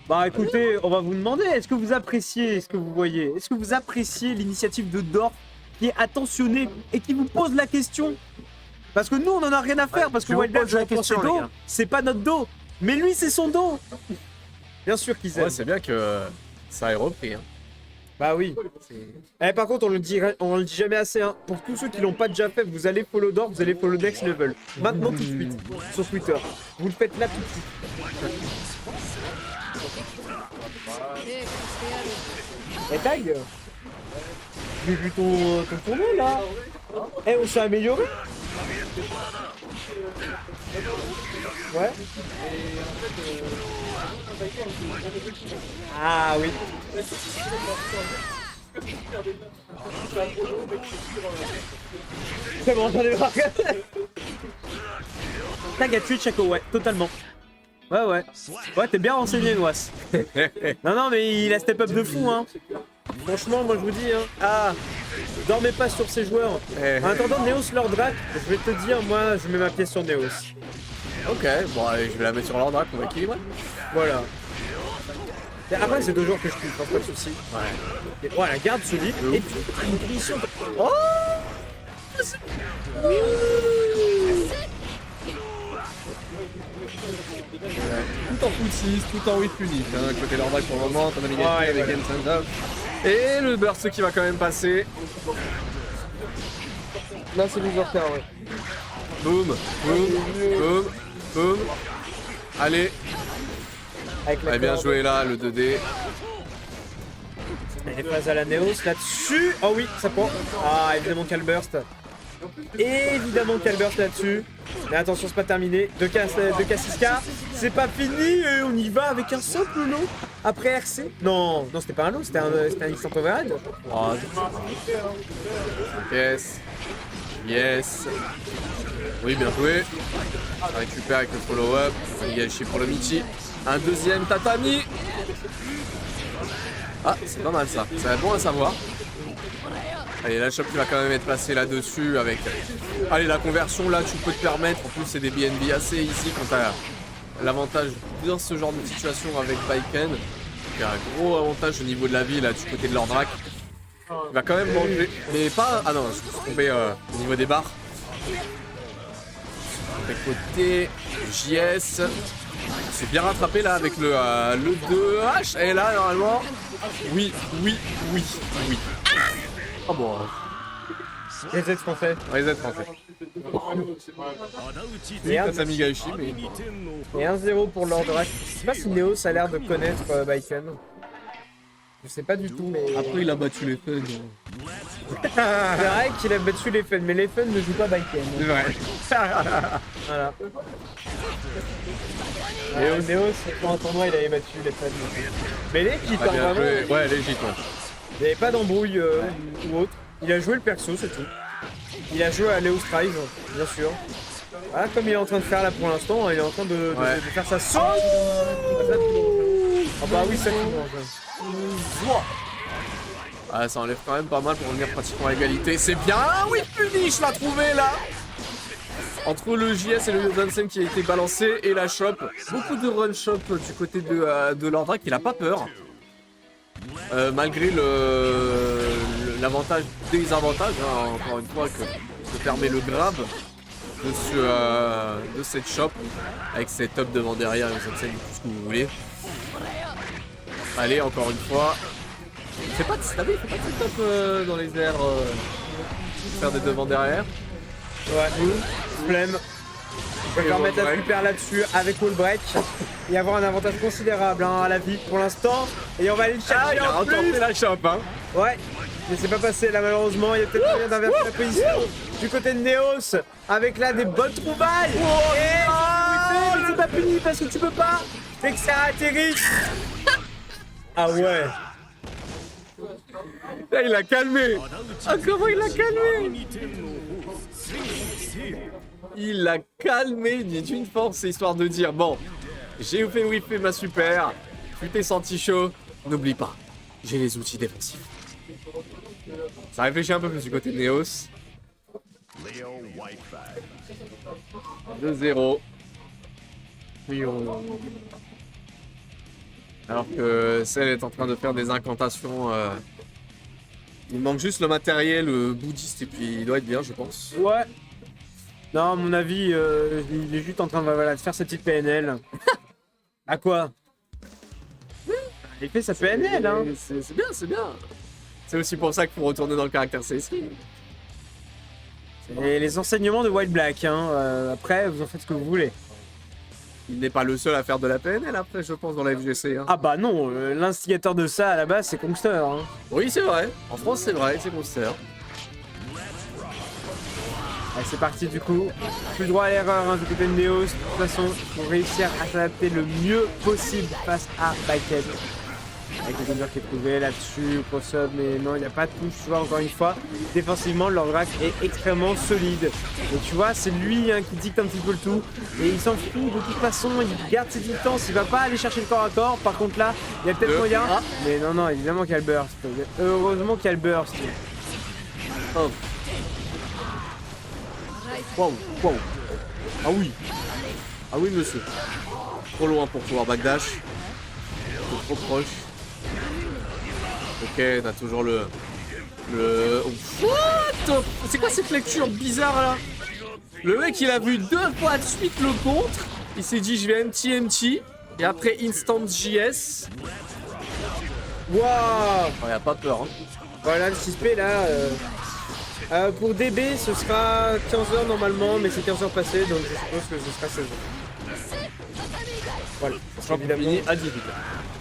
Bah écoutez, on va vous demander, est-ce que vous appréciez ce que vous voyez? Est-ce que vous appréciez l'initiative de Dorf qui est attentionnée et qui vous pose la question? Parce que nous, on en a rien à faire, parce que je vous Wildberg, pose la je reprends ses question, les dos, gars. c'est pas notre dos. Mais lui, c'est son dos. Bien sûr qu'ils aiment. Ouais, c'est bien que ça ait repris. Hein. Bah oui. Eh, par contre, on le dit jamais assez. Hein. Pour tous ceux qui l'ont pas déjà fait, vous allez follow Dorf, vous allez follow Next Level. Maintenant, tout de suite, sur Twitter. Vous le faites là tout de suite. Eh, tag. J'ai vu ton tournoi là. Eh, on s'est amélioré. Ouais. Ah oui. C'est bon, j'en ai marre. Tag à tuer Chaco, ouais, totalement. Ouais. Ouais, t'es bien renseigné, Noas. Non, mais il a step up de fou, hein. Franchement, moi je vous dis, hein. Ah, dormez pas sur ces joueurs. En attendant, Neos Lordrak, je vais te dire, moi, je mets ma pièce sur Neos. Ok, bon, allez, je vais la mettre sur l'ordre pour équilibrer. Voilà. Et après, c'est 2 jours que je kiffe, hein, pas de soucis. Ouais. Et voilà, garde solide. Et puis, une punition. Oh! Tout en full 6, tout en 8 punish. Hein. Côté l'ordre pour le moment, t'en as mis Ouais, avec ouais. Ensend. Et le burst qui va quand même passer. Là, c'est loser faire, ouais. Boum, boum. Allez, Avec la bien corde. joué là, le 2D. Et les phases à la Neos là-dessus. Oh oui, ça prend. Ah, évidemment Calburst. Évidemment Calburst là-dessus. Mais attention, c'est pas terminé. 2K6K. C'est pas fini et on y va avec un simple lot. Après RC. Non, c'était pas un lot, c'était un instant overhead. Oh, yes. Oui, bien joué. Ça récupère avec le follow-up. Yelchi pour le Michi. Un deuxième tatami. Ah, c'est pas mal ça. Ça va être bon à savoir. Allez, la shop qui va quand même être placée là-dessus avec... Allez, la conversion là, tu peux te permettre. En plus, c'est des BNB assez easy quand t'as l'avantage dans ce genre de situation avec Baiken. Il y a un gros avantage au niveau de la vie là, du côté de l'Ordrak. Il va quand même manger. Mais pas... Ah non, je suis tombé au niveau des barres. Côté JS. C'est bien rattrapé là avec le 2H. Et là, normalement... Oui. Ah bon. Reset français. Reset français. Merde. T'as Sami Gaeshi, mais... Et 1-0 pour Lordrak. Je sais pas si Neos a l'air de connaître Baiken. Je sais pas du tout, mais... Après, il a battu les fans. C'est vrai qu'il a battu les fans, mais les fans ne jouent pas Baiken. C'est vrai. Voilà. Neos, pour un tournoi, il avait battu les fans. Mais l'équipe, Ah, bien vraiment, joué. Ouais, légit, ouais. il n'y avait pas d'embrouille ou autre. Il a joué le perso, c'est tout. Il a joué à Leo Strive, bien sûr. Voilà, comme il est en train de faire là pour l'instant, il est en train de faire sa sauce. Ah bah oui, ça qui mange. Ah, ça enlève quand même pas mal pour revenir pratiquement à égalité. C'est bien. Ah oui, punish, l'a trouvé là. Entre le JS et le Johansen qui a été balancé et la shop. Beaucoup de run shop du côté de Lordrak, il a pas peur. Malgré l'avantage des avantages, hein, encore une fois, que permet le grab de cette shop. Avec ses top devant derrière, et tout ce que vous voulez. Allez, encore une fois. Fais pas de top dans les airs. Faire des devants derrière. Ouais, flemme. Je vais mettre la super là-dessus avec wall break et avoir un avantage considérable hein, à la vie pour l'instant. Et on va aller le chercher. Ah, il a en retenté plus. la shop, hein. Ouais, mais c'est pas passé là malheureusement. Il y a peut-être moyen d'inverser la position du côté de Neos avec là des bonnes trouvailles. Et c'est pas puni parce que tu peux pas. C'est que ça atterrit. Ah ouais. Là, il a calmé. Ah, comment il a calmé? Il l'a calmé d'une force, histoire de dire bon, j'ai fait whiffer ma super, tu t'es senti chaud, n'oublie pas, j'ai les outils défensifs. Ça réfléchit un peu plus du côté de Neos. 2-0. Alors que Cell est en train de faire des incantations. Il manque juste le matériel bouddhiste et puis il doit être bien, je pense. Ouais. Non, à mon avis, il est juste en train de, voilà, de faire sa petite PNL. À quoi? Il fait sa PNL, hein. C'est bien, c'est bien. C'est aussi pour ça qu'il faut retourner dans le caractère CSI. Et les enseignements de White Black, hein. Après, vous en faites ce que vous voulez. Il n'est pas le seul à faire de la PNL après, je pense, dans la FGC. Hein. Ah bah non, l'instigateur de ça à la base, c'est Kongster, hein. Oui, c'est vrai. En France, c'est vrai, c'est Monster. Allez, c'est parti du coup. Plus droit à l'erreur hein, du côté de Neos. De toute façon, il faut réussir à s'adapter le mieux possible face à Baiked. Avec le Gunner qui est trouvé là-dessus, cross-up, mais non, il n'y a pas de touche, tu vois, encore une fois. Défensivement, Lordrac est extrêmement solide. Et tu vois, c'est lui hein, qui dicte un petit peu le tout. Et il s'en fout, de toute façon, il garde ses distances, il va pas aller chercher le corps à corps. Par contre là, il y a peut-être moyen. Mais non, non, évidemment qu'il y a le burst. Heureusement qu'il y a le burst. Oh. Wow, wow. Ah oui. Ah oui, monsieur. Trop loin pour pouvoir backdash. Trop proche. Ok, t'as toujours le... What? C'est quoi cette lecture bizarre là? Le mec il a vu 2 fois de suite le contre. Il s'est dit je vais MT. Et après Instant JS. Waouh! Oh, y a pas peur. Hein. Voilà le 6P là. Pour DB ce sera 15h normalement, mais c'est 15h passé donc je suppose que ce sera 16h. Voilà, ça sera évidemment à 18h.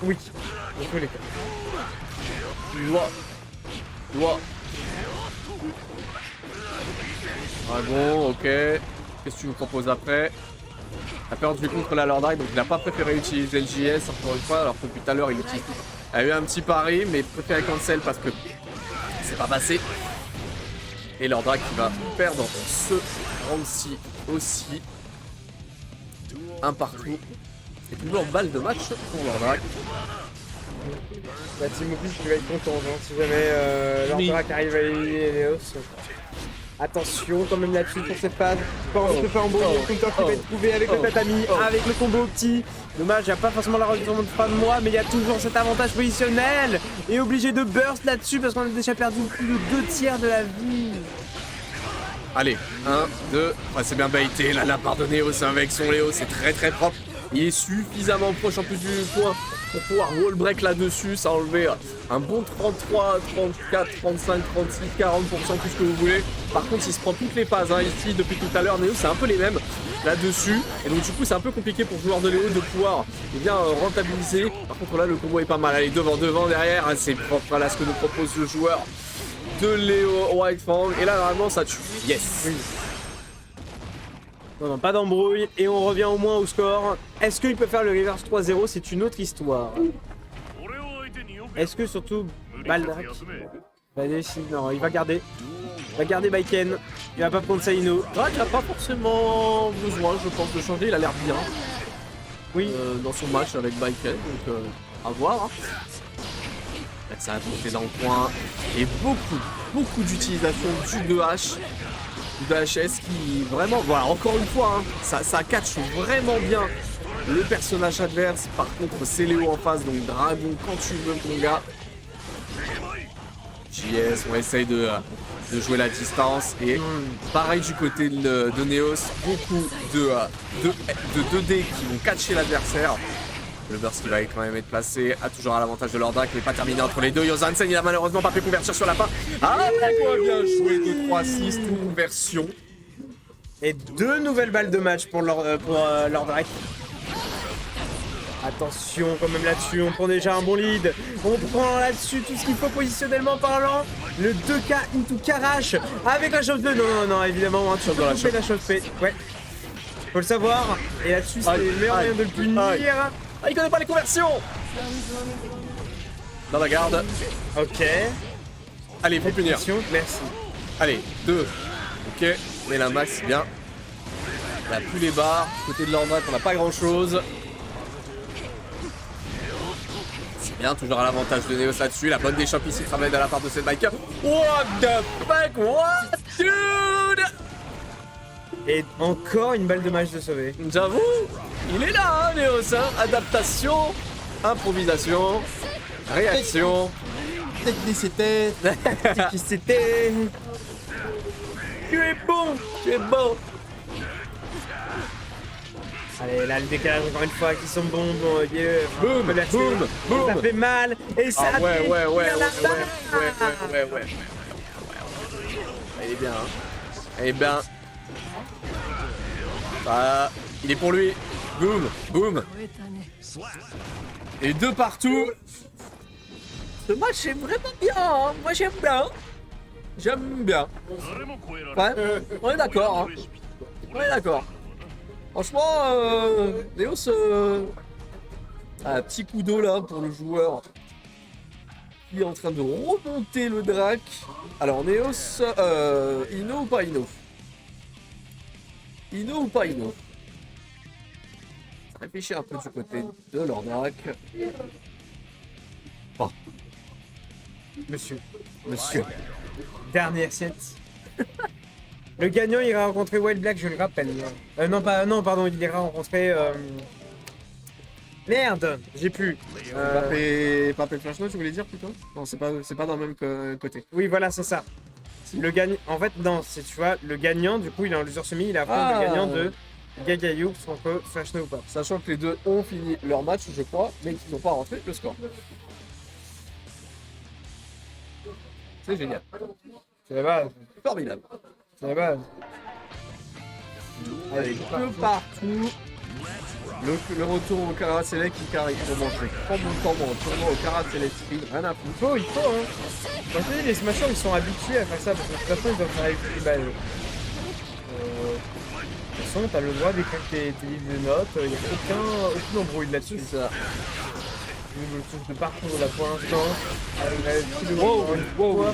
Oui, dans tous les cas. Loi. Ah bon, ok. Qu'est-ce que tu me proposes après? T'as perdu contre la Lordrake, donc il n'a pas préféré utiliser le JS encore une fois, alors que depuis tout à l'heure il utilise. Il a eu un petit pari, mais il préférait cancel parce que c'est pas passé. Et Lordrake qui va perdre ce round-ci aussi. Un partout. Et toujours balle de match pour Lordrake. Bah Timothy qui va être content hein, si jamais Lordrake arrive à éliminer Neos. Attention quand même là-dessus pour cette phase. Pas envie de faire un beau counter qui va être trouvé avec le tatami, avec le combo petit. Dommage, il n'y a pas forcément la résolution de fin de moi, mais il y a toujours cet avantage positionnel. Et obligé de burst là-dessus parce qu'on a déjà perdu plus de 2/3 de la vie. Allez, 1, 2, ouais, c'est bien baité, là la part de Neos avec son Léo, c'est très propre. Il est suffisamment proche en plus du point pour pouvoir wall break là-dessus, ça a enlevé un bon 33, 34, 35, 36, 40%, tout ce que vous voulez. Par contre, il se prend toutes les phases hein, ici depuis tout à l'heure, Neos c'est un peu les mêmes là-dessus. Et donc du coup, c'est un peu compliqué pour le joueur de Léo de pouvoir rentabiliser. Par contre là, le combo est pas mal, allez, devant, derrière, hein, c'est propre, voilà ce que nous propose le joueur de Léo Whitefang. Et là, normalement, ça tue. Yes. Oui. Non, pas d'embrouille, et on revient au moins au score. Est-ce qu'il peut faire le reverse 3-0? C'est une autre histoire. Est-ce que surtout Baldrac va décider? Non, il va garder. Il va garder Baiken. Il va pas prendre Saino. Drake n'a pas forcément besoin, je pense, de changer. Il a l'air bien. Oui. Dans son match avec Baiken, donc à voir. Hein. Ça a poussé dans le coin. Et beaucoup d'utilisation du 2H. Du 2HS qui vraiment, voilà, encore une fois, hein, ça catch vraiment bien le personnage adverse. Par contre, c'est Léo en face, donc Dragon quand tu veux, mon gars. JS, on essaye de jouer la distance. Et pareil du côté de Neos, beaucoup de 2D qui vont catcher l'adversaire. Le burst qui va quand même être placé, a toujours à l'avantage de Lordrake, mais pas terminé entre les deux. Yosansen, il a malheureusement pas pu convertir sur la fin. Ah, bien joué, 2-3-6, conversion. Et 2 nouvelles balles de match pour Lordrake. Attention quand même là-dessus, on prend déjà un bon lead. On prend là-dessus tout ce qu'il faut positionnellement parlant. Le 2K into Karash avec la chose de... Non, évidemment, hein, tu peux couper la chose P. Ouais. Faut le savoir. Et là-dessus, c'est le meilleur moyen de le punir. Ah, il connaît pas les conversions. Dans la garde. Ok. Allez, faut punir. Merci. Allez, 2. Ok, mais la max, c'est bien. On a plus les barres. Côté de Lordrake, on n'a pas grand-chose. C'est bien, toujours à l'avantage de Neos là-dessus. La bonne déchoppe ici travaille de la part de cette biker. What the fuck? What, dude? Et encore une balle de match de sauver. J'avoue, il est là, hein, Neos, hein. Adaptation. improvisation, réaction, technicité. Qui c'était? Tu es bon! Tu es bon. Allez, là, le décalage, encore une fois, qui sont bons. Bon, Boum, boum, boum. Ça fait mal. Et ça Ah ouais, ouais, ouais, déchire ouais, la ouais, barre. ouais. Elle est bien, hein. Elle est bien. Ah, il est pour lui. Boum, boum. Et deux partout. Ce match est vraiment bien, hein. Moi j'aime bien. J'aime bien. Ouais, on est d'accord, hein. On est d'accord. Franchement, Neos, un petit coup d'eau là pour le joueur. Il est en train de remonter le drac. Alors Neos, Ino ou pas Ino? Ino ou pas Ino? Réfléchir un peu du côté de leur drac. Oh. Monsieur. Monsieur. Dernier set. Le gagnant ira rencontrer Wild Black, je le rappelle. Non, pardon, il ira rencontrer. Merde, j'ai plus. Papé Flashno, tu voulais dire plutôt? Non, c'est pas dans le même côté. Oui, voilà, c'est ça. Le gagnant. En fait, non, c'est, tu vois, le gagnant, du coup, il est en loser semi, il affronte le gagnant de Gagayou, son peu Flashno ou pas. Sachant que les deux ont fini leur match, je crois, mais qu'ils n'ont pas rentré le score. C'est génial. C'est la base. Formidable. C'est la base. Allez, peu partout. Le retour au Karasele qui carré pour manger. Prends mon temps, mon tournoi au Karasele Street, rien à foutre. Il faut, hein. Moi, je te dis, les smashers, ils sont habitués à faire ça, parce que de toute façon, ils doivent faire avec les balles. De toute façon, t'as le droit d'écrire tes livres de notes, il n'y a aucune embrouille là-dessus. C'est ça. Je le touche de partout là pour l'instant. Wow.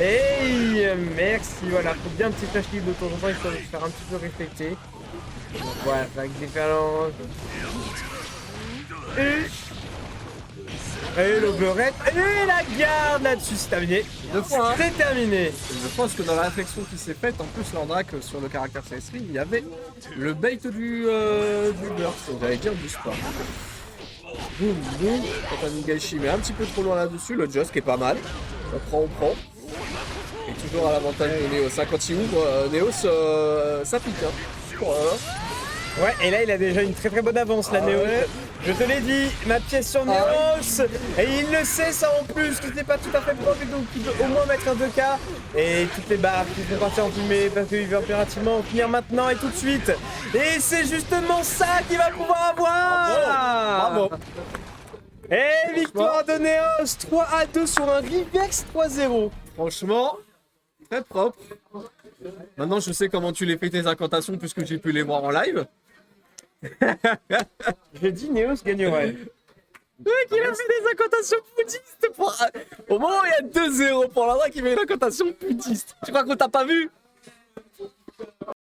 Hey, merci, voilà, faut bien un petit flash libre de temps en temps, histoire de se faire un petit peu respecter. Donc voilà, vague déferlante. Et l'overhead, et la garde là-dessus, c'est terminé. Deux fois, hein. C'est terminé. Je pense que dans la réflexion qui s'est faite, en plus leur drac sur le caractère CS3, il y avait le bait du burst, j'allais dire du sport. Boum, boum, quand Nigaishi met un petit peu trop loin là-dessus, le Just qui est pas mal. On prend. Et toujours à l'avantage de Neos. Quand il ouvre, Neos, ça pique. Hein. Voilà. Ouais, et là il a déjà une très bonne avance, la Néos. Ouais. Je te l'ai dit, ma pièce sur Neos. Et il le sait ça en plus, que c'est pas tout à fait propre, et donc il peut au moins mettre un 2K. Et toutes les barres qui font partir en fumée parce qu'il veut impérativement finir maintenant et tout de suite. Et c'est justement ça qu'il va pouvoir avoir. Bravo. Et victoire de Neos, 3-2 sur un Rivex 3-0. Franchement, très propre. Maintenant, je sais comment tu les fais tes incantations puisque j'ai pu les voir en live. J'ai dit Neos gagnerait. Mec, il a fait des incantations bouddhistes. Au moment où il y a 2-0 pour l'endroit qui met une incantation bouddhiste. Tu crois qu'on t'a pas vu?